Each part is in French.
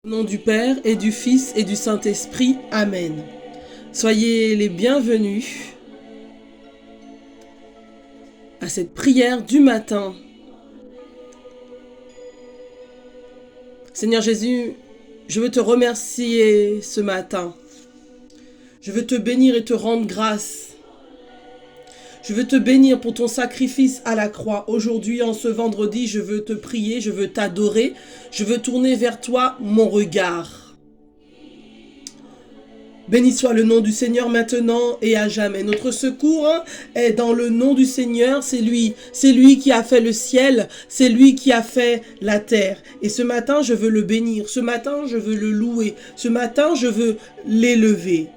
Au nom du Père et du Fils et du Saint-Esprit. Amen. Soyez les bienvenus à cette prière du matin. Seigneur Jésus, je veux te remercier ce matin. Je veux te bénir et te rendre grâce. Je veux te bénir pour ton sacrifice à la croix. Aujourd'hui, en ce vendredi, je veux te prier, je veux t'adorer. Je veux tourner vers toi mon regard. Béni soit le nom du Seigneur maintenant et à jamais. Notre secours est dans le nom du Seigneur. C'est lui qui a fait le ciel. C'est lui qui a fait la terre. Et ce matin, je veux le bénir. Ce matin, je veux le louer. Ce matin, je veux l'élever.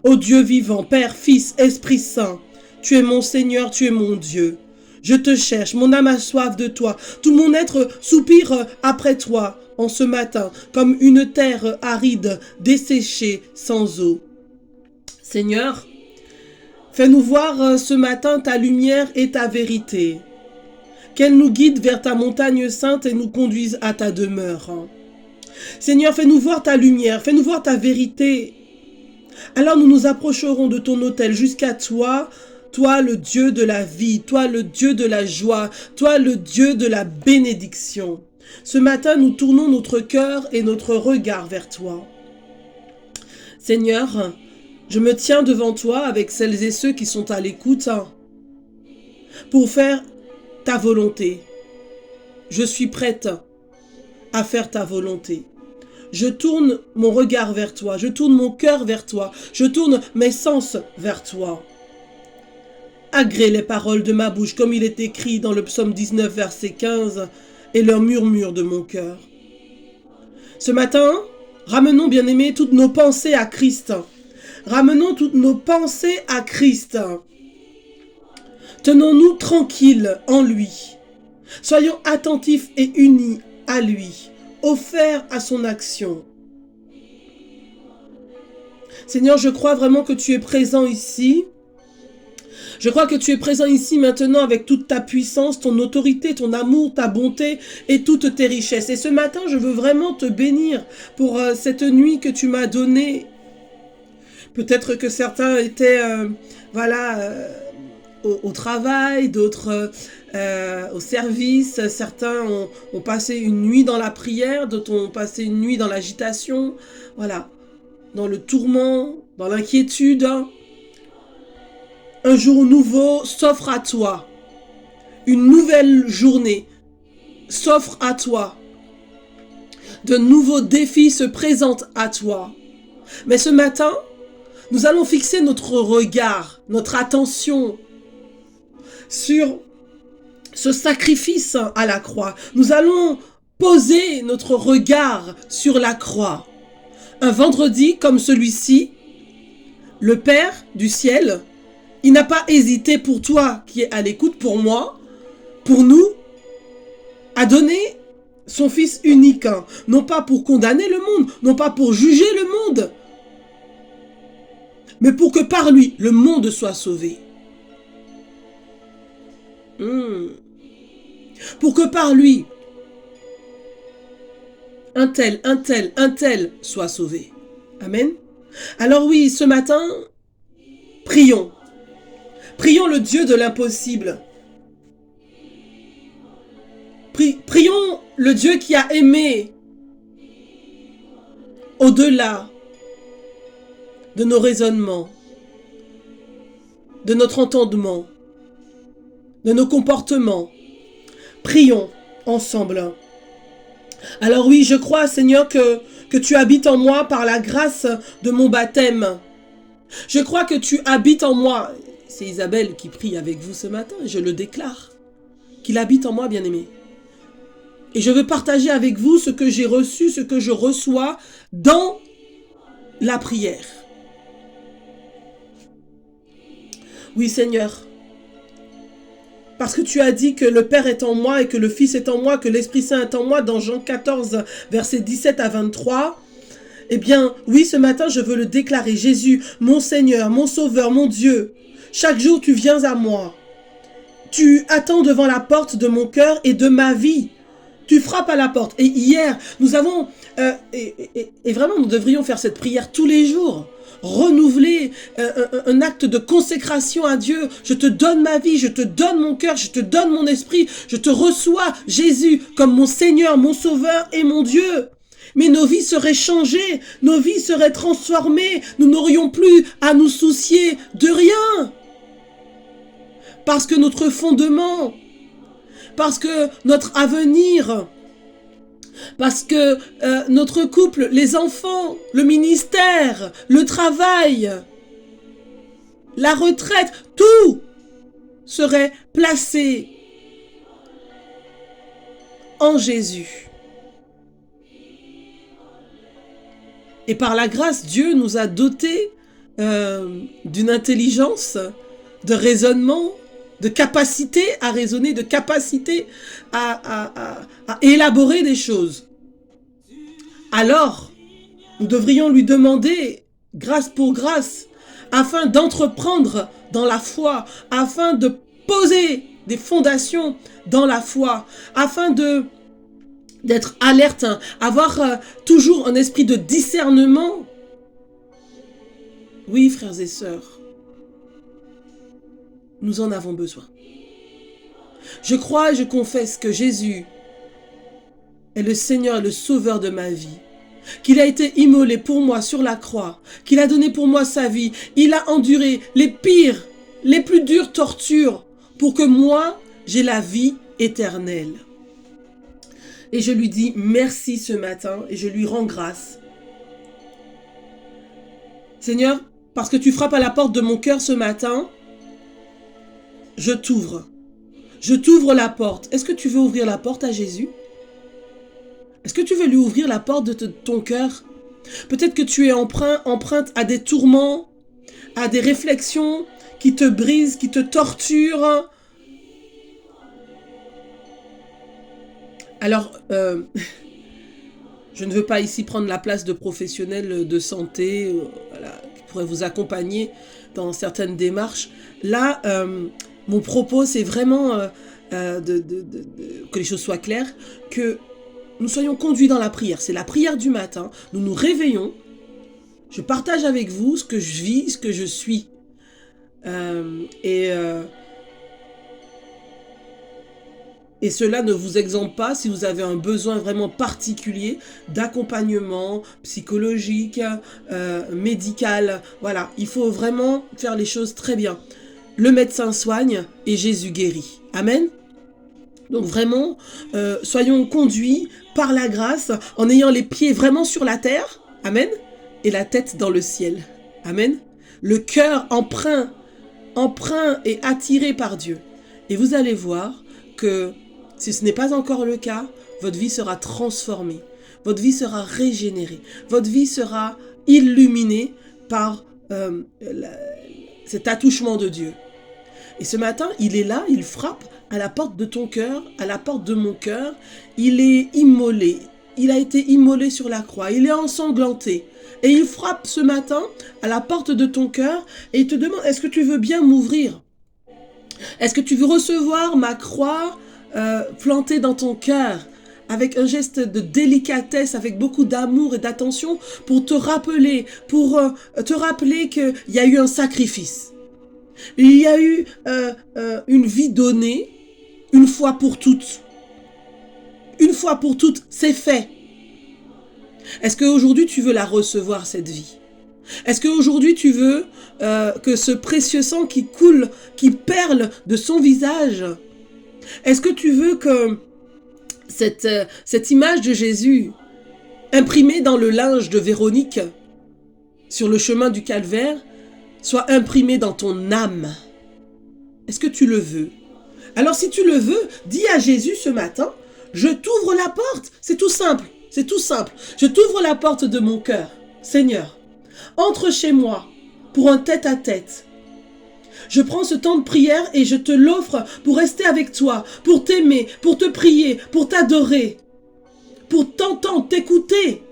Ô Dieu vivant, Père, Fils, Esprit Saint, tu es mon Seigneur, tu es mon Dieu. Je te cherche, mon âme a soif de toi. Tout mon être soupire après toi en ce matin, comme une terre aride, desséchée, sans eau. Seigneur, fais-nous voir ce matin ta lumière et ta vérité. Qu'elle nous guide vers ta montagne sainte et nous conduise à ta demeure. Seigneur, fais-nous voir ta lumière, fais-nous voir ta vérité. Alors nous nous approcherons de ton autel jusqu'à toi, toi le Dieu de la vie, toi le Dieu de la joie, toi le Dieu de la bénédiction. Ce matin, nous tournons notre cœur et notre regard vers toi. Seigneur, je me tiens devant toi avec celles et ceux qui sont à l'écoute pour faire ta volonté. Je suis prête à faire ta volonté. Je tourne mon regard vers toi, je tourne mon cœur vers toi, je tourne mes sens vers toi. Agrée les paroles de ma bouche, comme il est écrit dans le psaume 19, verset 15, et leur murmure de mon cœur. Ce matin, ramenons, bien-aimés, toutes nos pensées à Christ. Ramenons toutes nos pensées à Christ. Tenons-nous tranquilles en lui. Soyons attentifs et unis à lui, offerts à son action. Seigneur, je crois vraiment que tu es présent ici. Je crois que tu es présent ici maintenant avec toute ta puissance, ton autorité, ton amour, ta bonté et toutes tes richesses. Et ce matin, je veux vraiment te bénir pour cette nuit que tu m'as donnée. Peut-être que certains étaient au travail, d'autres au service. Certains ont passé une nuit dans la prière, d'autres ont passé une nuit dans l'agitation. Voilà, dans le tourment, dans l'inquiétude. Un jour nouveau s'offre à toi. Une nouvelle journée s'offre à toi. De nouveaux défis se présentent à toi. Mais ce matin, nous allons fixer notre regard, notre attention sur ce sacrifice à la croix. Nous allons poser notre regard sur la croix. Un vendredi comme celui-ci, le Père du ciel, il n'a pas hésité pour toi qui es à l'écoute, pour moi, pour nous, à donner son Fils unique. Non pas pour condamner le monde, non pas pour juger le monde, mais pour que par lui, le monde soit sauvé. Pour que par lui, un tel soit sauvé. Amen. Alors oui, ce matin, prions. Prions le Dieu de l'impossible. Prions le Dieu qui a aimé au-delà de nos raisonnements, de notre entendement, de nos comportements. Prions ensemble. Alors oui, je crois, Seigneur, que tu habites en moi par la grâce de mon baptême. Je crois que tu habites en moi. C'est Isabelle qui prie avec vous ce matin, et je le déclare, qu'il habite en moi, bien-aimé. Et je veux partager avec vous ce que j'ai reçu, ce que je reçois dans la prière. Oui, Seigneur, parce que tu as dit que le Père est en moi et que le Fils est en moi, que l'Esprit Saint est en moi, dans Jean 14, versets 17 à 23. Eh bien, oui, ce matin, je veux le déclarer. Jésus, mon Seigneur, mon Sauveur, mon Dieu, chaque jour, tu viens à moi. Tu attends devant la porte de mon cœur et de ma vie. Tu frappes à la porte. Et hier, nous avons... et vraiment, nous devrions faire cette prière tous les jours. Renouveler un acte de consécration à Dieu. Je te donne ma vie, je te donne mon cœur, je te donne mon esprit. Je te reçois, Jésus, comme mon Seigneur, mon Sauveur et mon Dieu. Mais nos vies seraient changées, nos vies seraient transformées. Nous n'aurions plus à nous soucier de rien. Parce que notre fondement... Parce que notre avenir, parce que notre couple, les enfants, le ministère, le travail, la retraite, tout serait placé en Jésus. Et par la grâce, Dieu nous a dotés d'une intelligence, de raisonnement, de capacité à raisonner, de capacité à élaborer des choses. Alors, nous devrions lui demander, grâce pour grâce, afin d'entreprendre dans la foi, afin de poser des fondations dans la foi, afin d'être alerte, avoir toujours un esprit de discernement. Oui, frères et sœurs, nous en avons besoin. Je crois et je confesse que Jésus est le Seigneur et le Sauveur de ma vie. Qu'il a été immolé pour moi sur la croix. Qu'il a donné pour moi sa vie. Il a enduré les pires, les plus dures tortures pour que moi, j'ai la vie éternelle. Et je lui dis merci ce matin et je lui rends grâce. Seigneur, parce que tu frappes à la porte de mon cœur ce matin, je t'ouvre. Je t'ouvre la porte. Est-ce que tu veux ouvrir la porte à Jésus? Est-ce que tu veux lui ouvrir la porte de ton cœur? Peut-être que tu es empreinte à des tourments, à des réflexions qui te brisent, qui te torturent. Alors, je ne veux pas ici prendre la place de professionnels de santé voilà, qui pourraient vous accompagner dans certaines démarches. Là, mon propos, c'est vraiment que les choses soient claires, que nous soyons conduits dans la prière. C'est la prière du matin. Nous nous réveillons. Je partage avec vous ce que je vis, ce que je suis. Et cela ne vous exempte pas si vous avez un besoin vraiment particulier d'accompagnement psychologique, médical. Voilà, il faut vraiment faire les choses très bien. Le médecin soigne et Jésus guérit. Amen. Donc vraiment, soyons conduits par la grâce en ayant les pieds vraiment sur la terre. Amen. Et la tête dans le ciel. Amen. Le cœur emprunt et attiré par Dieu. Et vous allez voir que si ce n'est pas encore le cas, votre vie sera transformée. Votre vie sera régénérée. Votre vie sera illuminée par cet attouchement de Dieu. Et ce matin, il est là, il frappe à la porte de ton cœur, à la porte de mon cœur. Il est immolé. Il a été immolé sur la croix. Il est ensanglanté. Et il frappe ce matin à la porte de ton cœur et il te demande, est-ce que tu veux bien m'ouvrir? Est-ce que tu veux recevoir ma croix plantée dans ton cœur avec un geste de délicatesse, avec beaucoup d'amour et d'attention pour te rappeler qu'il y a eu un sacrifice. Il y a eu une vie donnée, une fois pour toutes. Une fois pour toutes, c'est fait. Est-ce qu'aujourd'hui tu veux la recevoir, cette vie? Est-ce qu'aujourd'hui tu veux que ce précieux sang qui coule, qui perle de son visage, est-ce que tu veux que cette image de Jésus, imprimée dans le linge de Véronique, sur le chemin du calvaire, soit imprimée dans ton âme? Est-ce que tu le veux? Alors si tu le veux, dis à Jésus ce matin, je t'ouvre la porte. C'est tout simple, c'est tout simple. Je t'ouvre la porte de mon cœur. Seigneur, entre chez moi pour un tête-à-tête. Je prends ce temps de prière et je te l'offre pour rester avec toi, pour t'aimer, pour te prier, pour t'adorer, pour t'entendre, t'écouter,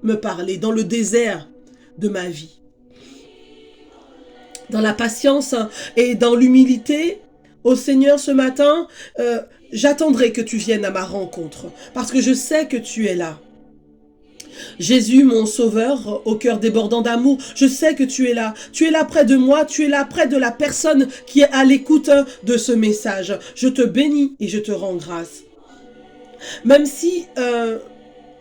me parler dans le désert de ma vie. Dans la patience et dans l'humilité, au Seigneur ce matin, j'attendrai que tu viennes à ma rencontre, parce que je sais que tu es là. Jésus, mon sauveur, au cœur débordant d'amour, je sais que tu es là. Tu es là près de moi, tu es là près de la personne qui est à l'écoute de ce message. Je te bénis et je te rends grâce. Même si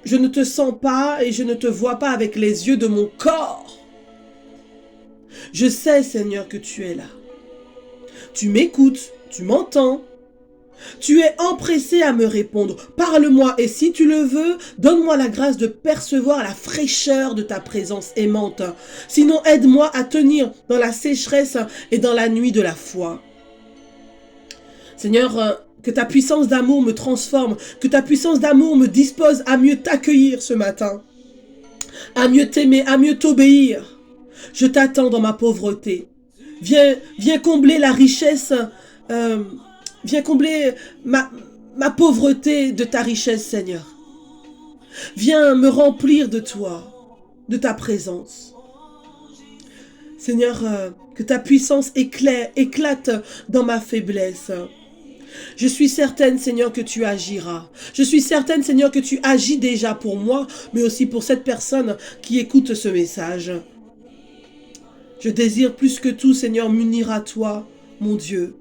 je ne te sens pas et je ne te vois pas avec les yeux de mon corps, je sais, Seigneur, que tu es là. Tu m'écoutes, tu m'entends. Tu es empressé à me répondre. Parle-moi et si tu le veux, donne-moi la grâce de percevoir la fraîcheur de ta présence aimante. Sinon, aide-moi à tenir dans la sécheresse et dans la nuit de la foi. Seigneur, que ta puissance d'amour me transforme, que ta puissance d'amour me dispose à mieux t'accueillir ce matin, à mieux t'aimer, à mieux t'obéir. Je t'attends dans ma pauvreté. Viens combler la richesse, viens combler ma pauvreté de ta richesse, Seigneur. Viens me remplir de toi, de ta présence. Seigneur, que ta puissance éclate dans ma faiblesse. Je suis certaine, Seigneur, que tu agiras. Je suis certaine, Seigneur, que tu agis déjà pour moi, mais aussi pour cette personne qui écoute ce message. Je désire plus que tout, Seigneur, m'unir à toi, mon Dieu.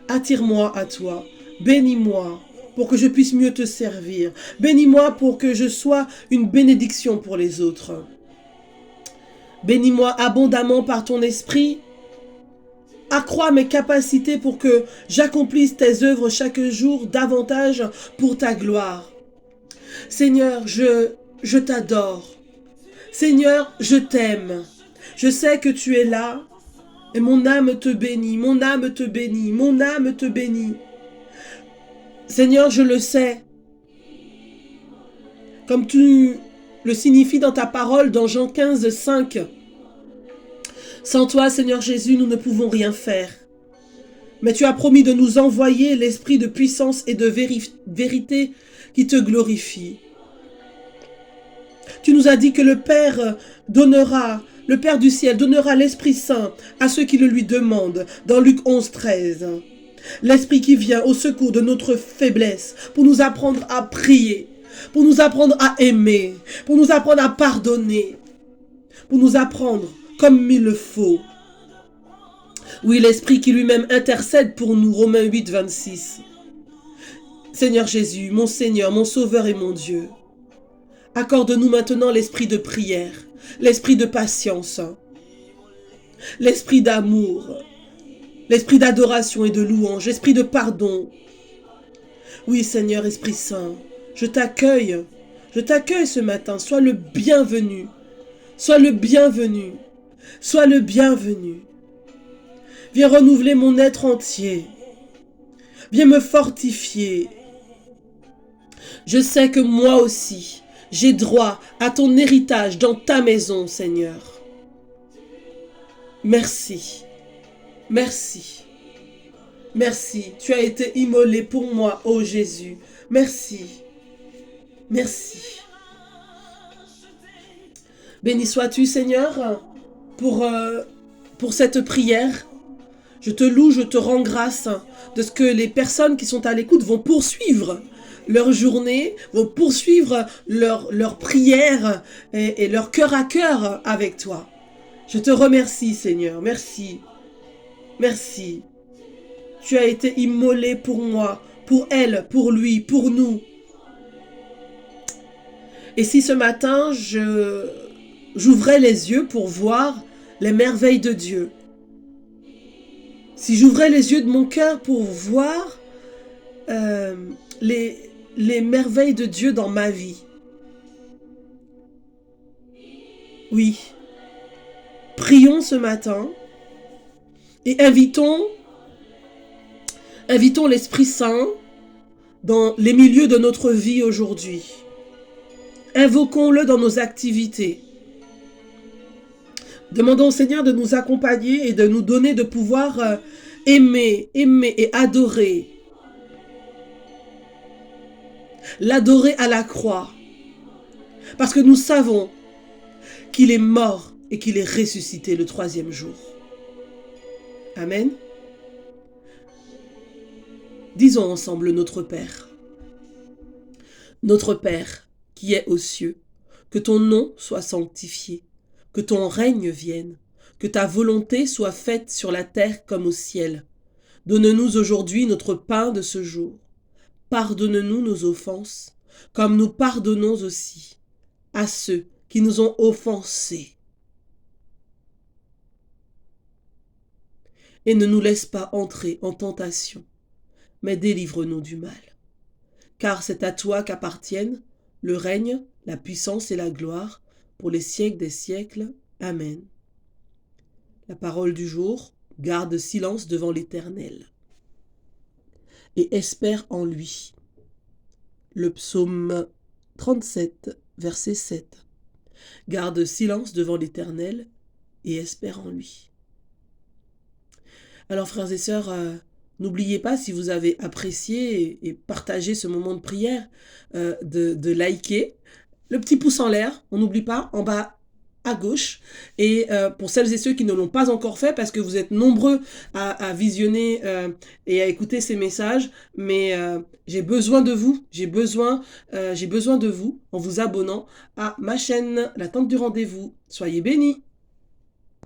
Attire-moi à toi. Bénis-moi pour que je puisse mieux te servir. Bénis-moi pour que je sois une bénédiction pour les autres. Bénis-moi abondamment par ton esprit. Accrois mes capacités pour que j'accomplisse tes œuvres chaque jour davantage pour ta gloire. Seigneur, je t'adore. Seigneur, je t'aime. Je sais que tu es là et mon âme te bénit, mon âme te bénit, mon âme te bénit. Seigneur, je le sais. Comme tu le signifies dans ta parole dans Jean 15, 5. Sans toi, Seigneur Jésus, nous ne pouvons rien faire. Mais tu as promis de nous envoyer l'esprit de puissance et de vérité qui te glorifie. Tu nous as dit que le Père du ciel donnera l'Esprit Saint à ceux qui le lui demandent, dans Luc 11, 13. L'Esprit qui vient au secours de notre faiblesse, pour nous apprendre à prier, pour nous apprendre à aimer, pour nous apprendre à pardonner, pour nous apprendre comme il le faut. Oui, l'Esprit qui lui-même intercède pour nous, Romains 8, 26. Seigneur Jésus, mon Seigneur, mon Sauveur et mon Dieu, accorde-nous maintenant l'esprit de prière, l'esprit de patience, l'esprit d'amour, l'esprit d'adoration et de louange, l'esprit de pardon. Oui, Seigneur, Esprit Saint, je t'accueille ce matin. Sois le bienvenu, sois le bienvenu, sois le bienvenu. Viens renouveler mon être entier, viens me fortifier. Je sais que moi aussi, j'ai droit à ton héritage dans ta maison, Seigneur. Merci. Merci. Merci. Tu as été immolé pour moi, ô Jésus. Merci. Merci. Béni sois-tu, Seigneur, pour cette prière. Je te loue, je te rends grâce de ce que les personnes qui sont à l'écoute vont poursuivre leur journée, vont poursuivre leur prière et leur cœur à cœur avec toi. Je te remercie, Seigneur. Merci. Merci. Tu as été immolé pour moi, pour elle, pour lui, pour nous. Et si ce matin, j'ouvrais les yeux pour voir les merveilles de Dieu, si j'ouvrais les yeux de mon cœur pour voir les merveilles de Dieu dans ma vie. Oui. Prions ce matin et invitons l'Esprit Saint dans les milieux de notre vie aujourd'hui. Invoquons-le dans nos activités. Demandons au Seigneur de nous accompagner et de nous donner de pouvoir aimer et adorer. L'adorer à la croix. Parce que nous savons qu'il est mort et qu'il est ressuscité le 3e jour. Amen. Disons ensemble notre Père. Notre Père, qui es aux cieux, que ton nom soit sanctifié, que ton règne vienne, que ta volonté soit faite sur la terre comme au ciel. Donne-nous aujourd'hui notre pain de ce jour. Pardonne-nous nos offenses, comme nous pardonnons aussi à ceux qui nous ont offensés. Et ne nous laisse pas entrer en tentation, mais délivre-nous du mal. Car c'est à toi qu'appartiennent le règne, la puissance et la gloire pour les siècles des siècles. Amen. La parole du jour, garde silence devant l'Éternel et espère en lui. Le psaume 37, verset 7. Garde silence devant l'Éternel et espère en lui. Alors frères et sœurs, n'oubliez pas, si vous avez apprécié et partagé ce moment de prière, de liker. Le petit pouce en l'air, on n'oublie pas, en bas à gauche. Et pour celles et ceux qui ne l'ont pas encore fait, parce que vous êtes nombreux à visionner et à écouter ces messages, mais j'ai besoin de vous, j'ai besoin de vous en vous abonnant à ma chaîne, La Tente du Rendez-vous. Soyez bénis!